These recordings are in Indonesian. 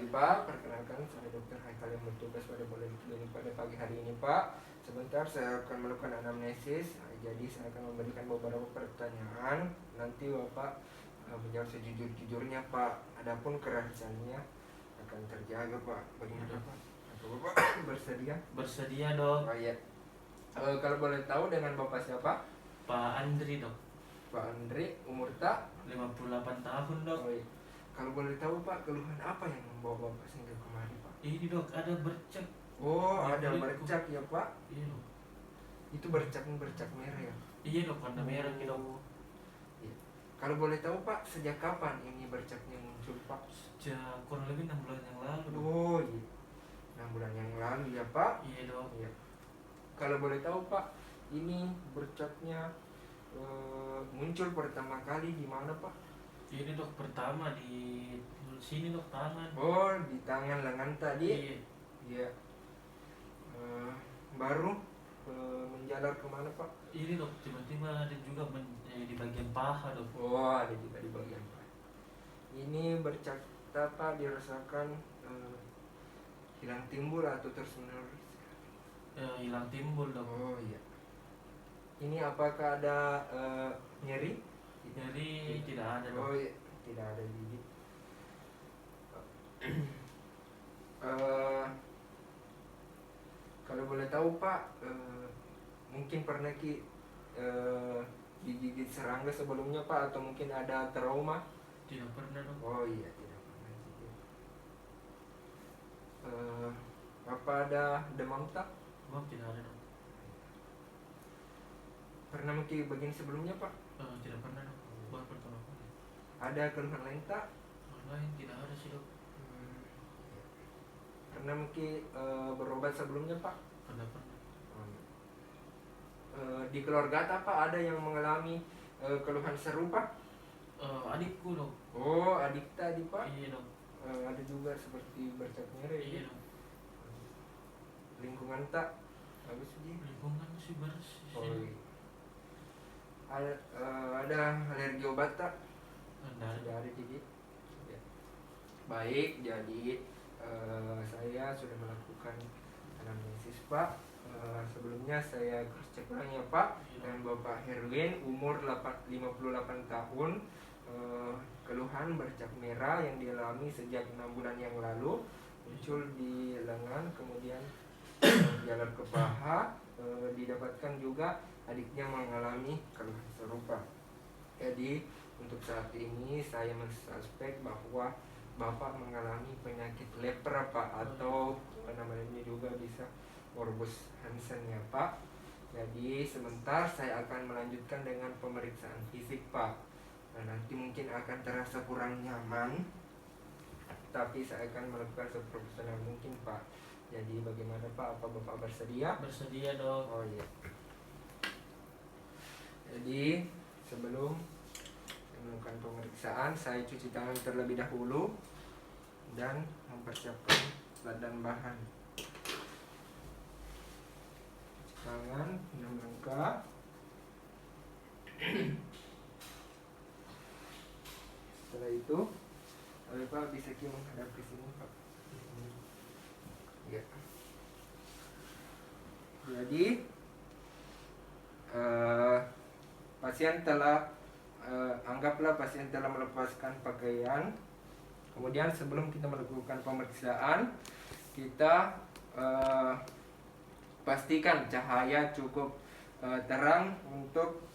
Pak, perkenalkan saya Dr. Haikal yang bertugas pada Poliklinik pada pagi hari ini Pak. Sebentar saya akan melakukan anamnesis, jadi saya akan memberikan beberapa pertanyaan. Nanti Bapak menjawab sejujur-jujurnya Pak. Adapun kerahasiaannya akan terjaga Pak. Bagaimana Pak? Atau Bapak bersedia? Bersedia dok. Oh iya. Kalau boleh tahu dengan Bapak siapa? Pak Andri dok. Pak Andre, umur tak? 58 tahun dok. Oh iya. Kalau boleh tahu Pak, keluhan apa yang membawa Bapak singgah kemari Pak? Ini dok ada bercak. Oh, Ya, ada kulitku. bercak ya Pak? Iya dok. Itu bercak merah ya? Iya dok, warna merah gitu dok. Iya. Kalau boleh tahu Pak, sejak kapan ini bercaknya muncul Pak? Sejak kurang lebih 6 bulan yang lalu dok. Oh iya, 6 bulan yang lalu ya Pak? Iya dok. Iya. Kalau boleh tahu Pak, ini bercaknya muncul pertama kali di mana Pak? Ini dok pertama di sini dok, tangan. Oh, di tangan lengan tadi? Iya. Iya. Baru menjalar kemana Pak? Ini dok tiba-tiba ada juga di bagian paha dok. Oh, ada juga di bagian paha. Ini bercak Pak dirasakan hilang timbul atau terus menerus? Hilang timbul dok. Oh iya. Ini apakah ada nyeri? Jadi tidak ada dok. Oh iya, tidak ada gigi. Kalau boleh tahu Pak, mungkin pernah digigit serangga sebelumnya Pak, atau mungkin ada trauma? Tidak pernah dok. Oh iya, tidak pernah digigit. Apa ada demam tak? Bang tidak ada dok. Pernah mungkin begini sebelumnya Pak? Tidak pernah dok. Baru pertama kali. Ada keluhan lain tak? Lain tidak ada sih dok. Pernah mungkin berobat sebelumnya Pak? Tidak pernah. Di keluarga tak Pak ada yang mengalami keluhan serupa? Adikku dok. Oh, adik tadi Pak? Iya dok. Ada juga seperti bercak merah Iya ya? dok. Lingkungan tak? Bagus sih. Lingkungan sih bersih. Oh, iya. Ada alergi obat tak? Ada. Sudah ada gigi? Ya. Baik, jadi saya sudah melakukan anamnesis Pak. Sebelumnya saya cross check ulang ya Pak, dengan Bapak Herwin, umur 58 tahun, keluhan bercak merah yang dialami sejak 6 bulan yang lalu, muncul di lengan, kemudian jalan ke paha, didapatkan juga adiknya mengalami keluhan serupa. Jadi untuk saat ini saya mensuspek bahwa Bapak mengalami penyakit lepra Pak, atau namanya juga bisa morbus Hansen ya Pak. Jadi sebentar saya akan melanjutkan dengan pemeriksaan fisik Pak. Nanti mungkin akan terasa kurang nyaman, tapi saya akan melakukan seprofesional mungkin Pak. Jadi bagaimana Pak, apa Bapak bersedia? Bersedia dok. Oh iya. Jadi sebelum melakukan pemeriksaan, saya cuci tangan terlebih dahulu dan mempersiapkan badan bahan. Cuci tangan dengan lengkap. Setelah itu, Pak bisa menghadap ke sini Pak. Ya. Jadi pasien telah anggaplah pasien telah melepaskan pakaian. Kemudian sebelum kita melakukan pemeriksaan, kita pastikan cahaya cukup terang untuk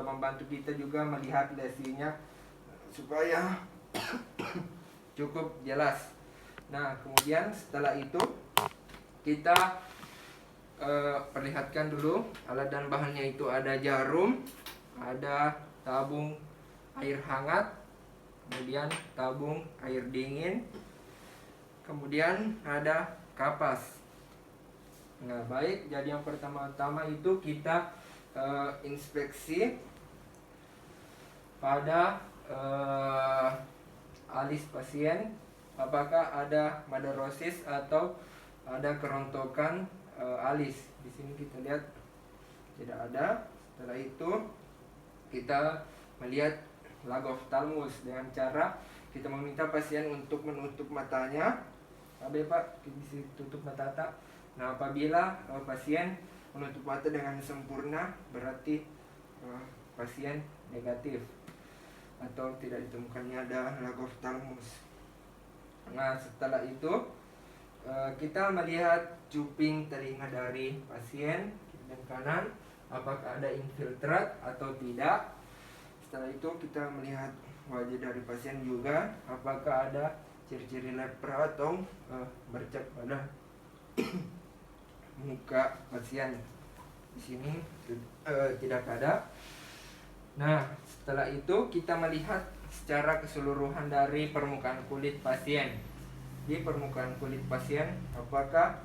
membantu kita juga melihat lesinya supaya cukup jelas. Nah, kemudian setelah itu kita perlihatkan dulu alat dan bahannya. Itu ada jarum, ada tabung air hangat, kemudian tabung air dingin, kemudian ada kapas. Nah baik, jadi yang pertama-tama itu kita inspeksi pada alis pasien, apakah ada madarosis atau ada kerontokan alis. Di sini kita lihat tidak ada. Setelah itu kita melihat lag of thalamus dengan cara kita meminta pasien untuk menutup matanya KB Pak, bisa tutup mata tak. Nah, apabila pasien menutup mata dengan sempurna, berarti pasien negatif atau tidak ditemukannya ada lagophthalmus. Nah, setelah itu kita melihat cuping telinga dari pasien kiri dan kanan, apakah ada infiltrat atau tidak. Setelah itu kita melihat wajah dari pasien juga, apakah ada ciri-ciri lepra atau bercak pada muka pasien. Di sini tidak ada. Nah, setelah itu kita melihat secara keseluruhan dari permukaan kulit pasien. Di permukaan kulit pasien apakah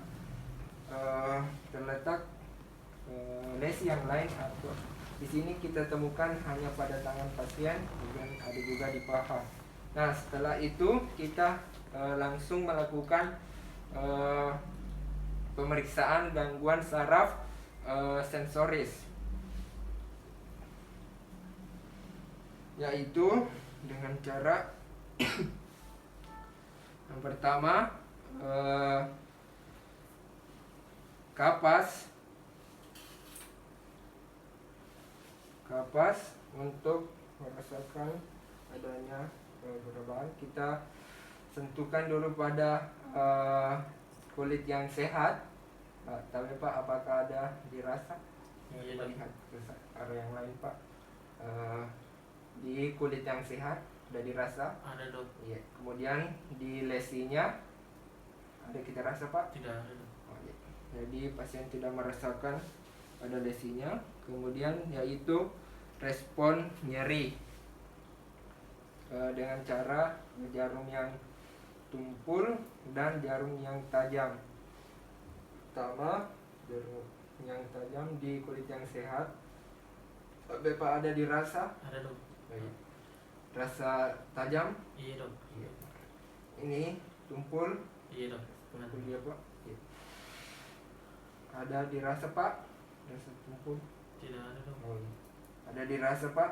terletak lesi yang lain, atau di sini kita temukan hanya pada tangan pasien, kemudian ada juga di paha. Nah, setelah itu kita langsung melakukan pemeriksaan gangguan saraf sensoris, yaitu dengan cara yang pertama kapas untuk merasakan adanya perubahan. Kita sentuhkan dulu pada kulit yang sehat. Tapi Pak, apakah ada dirasa? Melihat ke area yang lain Pak. Di kulit yang sehat ada dirasa? Ada dok. Iya. Kemudian di lesinya ada kita rasa Pak? Tidak ada dok. Oh, iya. Jadi pasien tidak merasakan pada lesinya. Kemudian yaitu respon nyeri dengan cara jarum yang tumpul dan jarum yang tajam. Pertama, jarum yang tajam di kulit yang sehat. Bapak ada dirasa? Ada dok. Baik. Rasa tajam? Iya dok. Iya. Ini tumpul? Iya dok. Tumpul dia Pak? Iya. Ada dirasa Pak? Rasa tumpul? Tidak ada dok. Oh, iya. Ada dirasa Pak?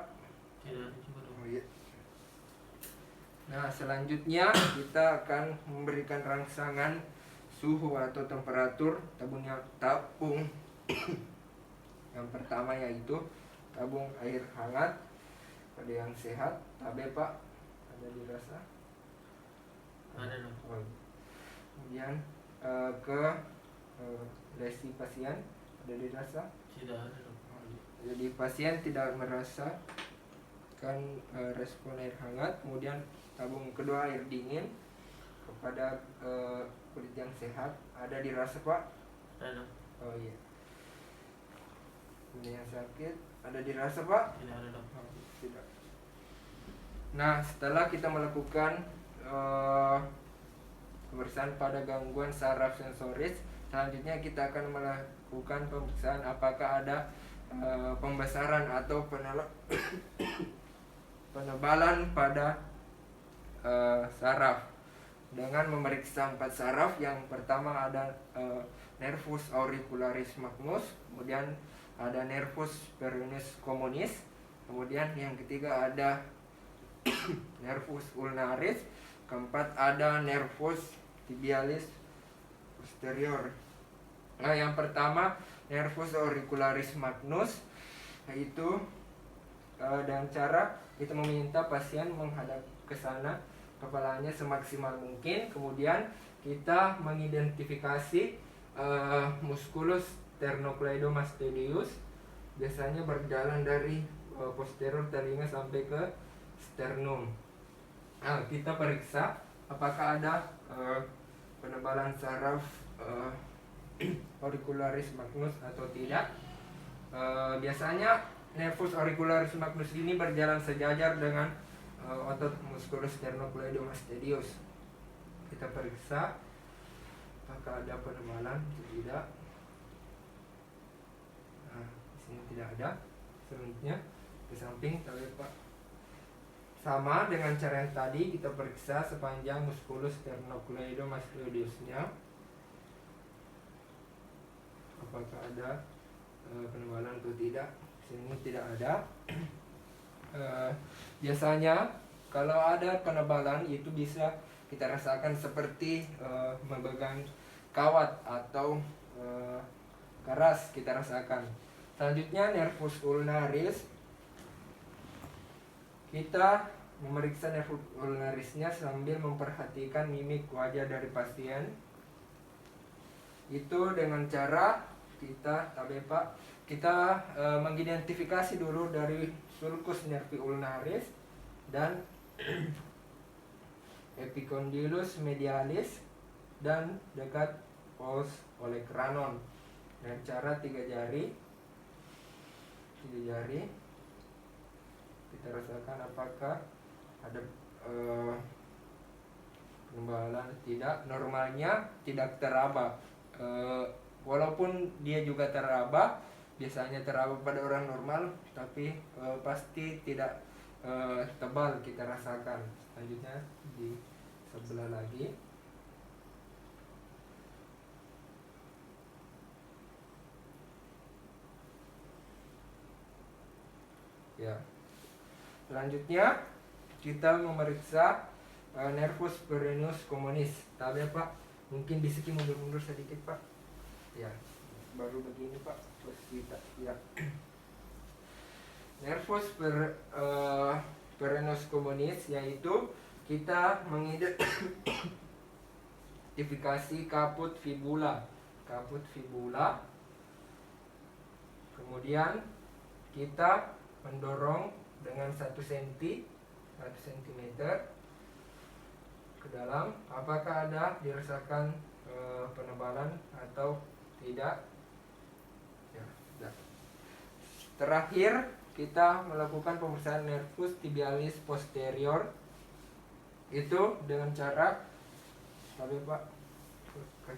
Tidak ada juga dok. Oh, iya. Nah, selanjutnya kita akan memberikan rangsangan suhu atau temperatur tabung yang pertama, yaitu tabung air hangat pada yang sehat. Tabe Pak, ada dirasa? Ada dok. Oh, iya. Kemudian ke lesi pasien ada dirasa? Tidak ada dok. Oh, iya. Jadi pasien tidak merasakan respon air hangat. Kemudian tabung kedua air dingin kepada kulit yang sehat ada dirasa Pak? Ada dok. Oh iya. Ini yang sakit ada dirasa Pak? Tidak ada dok. Oh, tidak. Nah, setelah kita melakukan pemeriksaan pada gangguan saraf sensoris, selanjutnya kita akan melakukan pemeriksaan apakah ada pembesaran atau penebalan pada saraf dengan memeriksa 4 saraf. Yang pertama ada nervus auricularis magnus, kemudian ada nervus peroneus communis, kemudian yang ketiga ada nervus ulnaris, keempat ada nervus tibialis posterior. Nah, yang pertama nervus auricularis magnus, yaitu dengan cara kita meminta pasien menghadap ke sana, kepalanya semaksimal mungkin. Kemudian kita mengidentifikasi musculus sternocleidomastoideus, biasanya berjalan dari posterior telinga sampai ke sternum. Nah, kita periksa apakah ada penebalan saraf auricularis magnus atau tidak. Biasanya nervus auricularis magnus ini berjalan sejajar dengan otot musculus sternocleidomastoideus. Kita periksa apakah ada penebalan atau tidak. Nah, di sini tidak ada. Selanjutnya ke samping tapi Pak. Sama dengan cara yang tadi, kita periksa sepanjang musculus sternocleidomastoideusnya apakah ada penebalan atau tidak. Di sini tidak ada. Biasanya kalau ada penebalan itu bisa kita rasakan seperti memegang kawat atau keras kita rasakan. Selanjutnya nervus ulnaris, kita memeriksa nervus ulnarisnya sambil memperhatikan mimik wajah dari pasien. Itu dengan cara kita mengidentifikasi dulu dari sulcus nervi ulnaris dan epicondylus medialis dan dekat pons olecranon. Dengan cara tiga jari kita rasakan apakah ada penebalan tidak. Normalnya tidak teraba, walaupun dia juga teraba, biasanya teraba pada orang normal, tapi pasti tidak tebal kita rasakan. Selanjutnya di sebelah lagi. Ya. Selanjutnya kita memeriksa nervus perennius communis. Tapi Pak, mungkin di sini mundur-mundur sedikit Pak. Ya, baru begini Pak. Terus kita ya. Nervus perennius communis, yaitu kita mengidentifikasi kaput fibula. Kemudian kita mendorong dengan 1 cm ke dalam, apakah ada dirasakan penebalan atau tidak. Ya, sudah. Terakhir kita melakukan pemeriksaan nervus tibialis posterior, itu dengan cara Pak,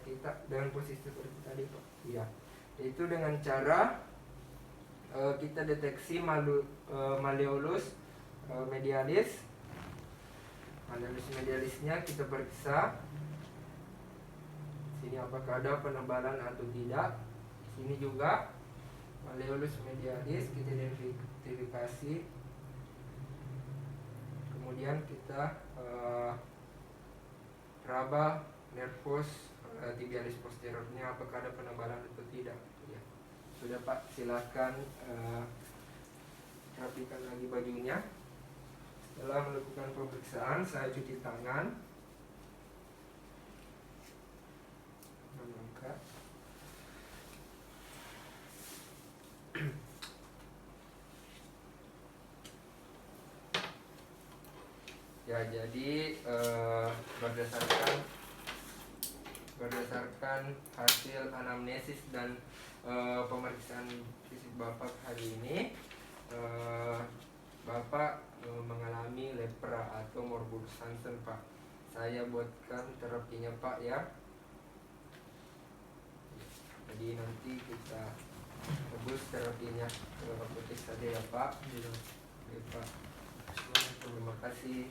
kita dengan posisi seperti tadi Pak. Iya, itu dengan cara kita deteksi malleolus medialis. Malleolus medialisnya kita periksa. Sini apakah ada penebalan atau tidak. Sini juga malleolus medialis kita identifikasi. Kemudian kita raba nervus tibialis posteriornya apakah ada penebalan atau tidak. Ya. Sudah Pak, silakan rapikan lagi bajunya. Setelah melakukan pemeriksaan, saya cuci tangan. Mengangkat. Ya, jadi berdasarkan hasil anamnesis dan pemeriksaan fisik Bapak hari ini, Bapak mengalami lepra atau morbus Hansen Pak. Saya buatkan terapinya Pak ya. Jadi nanti kita tebus terapinya ke apotek saja ya Pak. Oke Pak. Terima kasih.